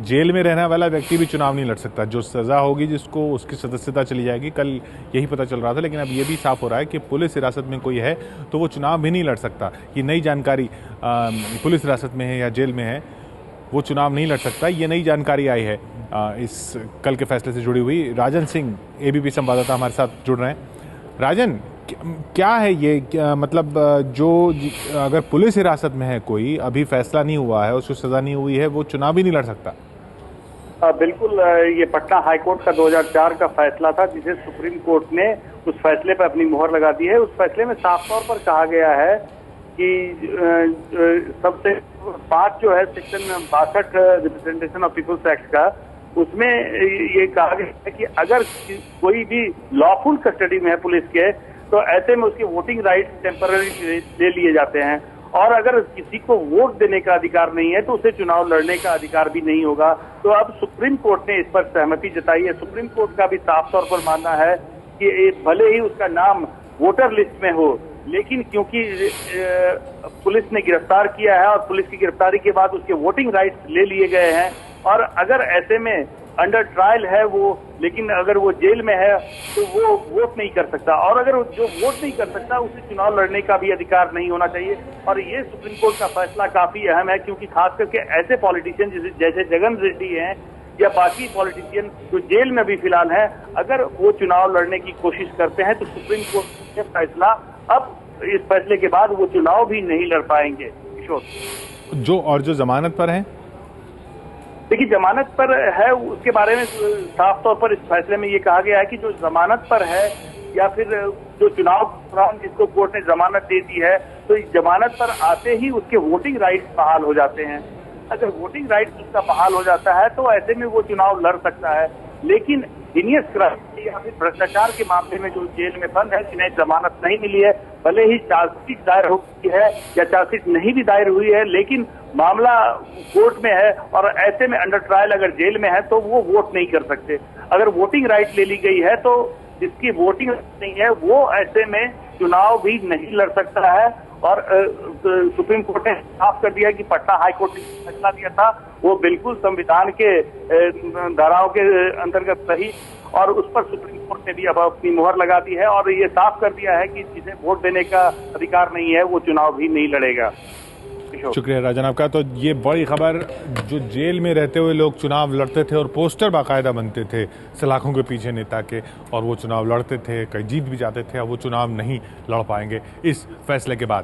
Jail में रहने वाला व्यक्ति भी चुनाव नहीं लड़ सकता। जो सज़ा होगी जिसको, उसकी सदस्यता चली जाएगी। कल यही पता चल रहा था, लेकिन अब ये भी साफ हो रहा है कि पुलिस हिरासत में कोई है तो वो चुनाव भी नहीं लड़ सकता। ये नई जानकारी, पुलिस हिरासत में है या जेल में है वो चुनाव नहीं लड़ सकता, ये नई जानकारी आई है इस कल के फैसले से जुड़ी हुई। राजन सिंह एबीपी संवाददाता हमारे साथ जुड़ रहे हैं। राजन, क्या है ये, क्या मतलब, जो अगर पुलिस हिरासत में है कोई, अभी फैसला नहीं हुआ है, उसको सजा नहीं हुई है, वो चुनाव भी नहीं लड़ सकता? बिल्कुल, ये पटना हाईकोर्ट का 2004 का फैसला था, जिसे सुप्रीम कोर्ट ने उस फैसले पर अपनी मुहर लगा दी है। उस फैसले में साफ तौर पर कहा गया है कि सबसे 5 जो है section 62 representation of people's act का, उसमें ये कहा गया है कि अगर कोई भी लॉफुल कस्टडी में है पुलिस के, तो ऐसे में उसके वोटिंग राइट टेम्पररी ले लिए जाते हैं। और अगर किसी को वोट देने का अधिकार नहीं है तो उसे चुनाव लड़ने का अधिकार भी नहीं होगा। तो अब सुप्रीम कोर्ट ने इस पर सहमति जताई है। सुप्रीम कोर्ट का भी साफ तौर पर मानना है कि भले ही उसका नाम वोटर लिस्ट में हो, लेकिन क्योंकि पुलिस ने गिरफ्तार किया है और पुलिस की गिरफ्तारी के बाद उसके वोटिंग राइट्स ले लिए गए हैं, और अगर ऐसे में अंडर ट्रायल है वो, लेकिन अगर वो जेल में है तो वो वोट नहीं कर सकता, और अगर जो वोट नहीं कर सकता उसे चुनाव लड़ने का भी अधिकार नहीं होना चाहिए। और ये सुप्रीम कोर्ट का फैसला काफी अहम है, क्योंकि खास करके ऐसे पॉलिटिशियन जैसे जगन रेड्डी हैं या बाकी पॉलिटिशियन जो जेल में भी फिलहाल हैं, अगर वो चुनाव लड़ने की कोशिश करते हैं तो सुप्रीम कोर्ट का फैसला, अब इस फैसले के बाद वो चुनाव भी नहीं लड़ पाएंगे। जो जमानत पर है, देखिए, जमानत पर है उसके बारे में साफ तौर पर इस फैसले में ये कहा गया है कि जो जमानत पर है या फिर जो चुनाव के दौरान जिसको कोर्ट ने जमानत दे दी है, तो इस जमानत पर आते ही उसके वोटिंग राइट्स बहाल हो जाते हैं। अगर वोटिंग राइट्स उसका बहाल हो जाता है तो ऐसे में वो चुनाव लड़ सकता है। लेकिन हिनियस क्राइम या फिर भ्रष्टाचार के मामले में जो जेल में बंद है, जिन्हें जमानत नहीं मिली है, भले ही चार्जशीट दायर हुई है या चार्जशीट नहीं भी दायर हुई है, लेकिन मामला कोर्ट में है और ऐसे में अंडर ट्रायल अगर जेल में है तो वो वोट नहीं कर सकते। अगर वोटिंग राइट ले ली गई है तो जिसकी वोटिंग नहीं है वो ऐसे में चुनाव भी नहीं लड़ सकता है। और सुप्रीम कोर्ट ने साफ कर दिया कि पटना हाई कोर्ट ने फैसला दिया था वो बिल्कुल संविधान के धाराओं के अंतर्गत सही, और उस पर सुप्रीम कोर्ट ने भी अब अपनी मुहर लगा दी है और ये साफ कर दिया है कि जिसे वोट देने का अधिकार नहीं है वो चुनाव भी नहीं लड़ेगा। शुक्रिया राजन आपका। तो ये बड़ी खबर, जो जेल में रहते हुए लोग चुनाव लड़ते थे और पोस्टर बाकायदा बनते थे सलाखों के पीछे नेता के, और वो चुनाव लड़ते थे, कई जीत भी जाते थे, अब वो चुनाव नहीं लड़ पाएंगे इस फैसले के बाद।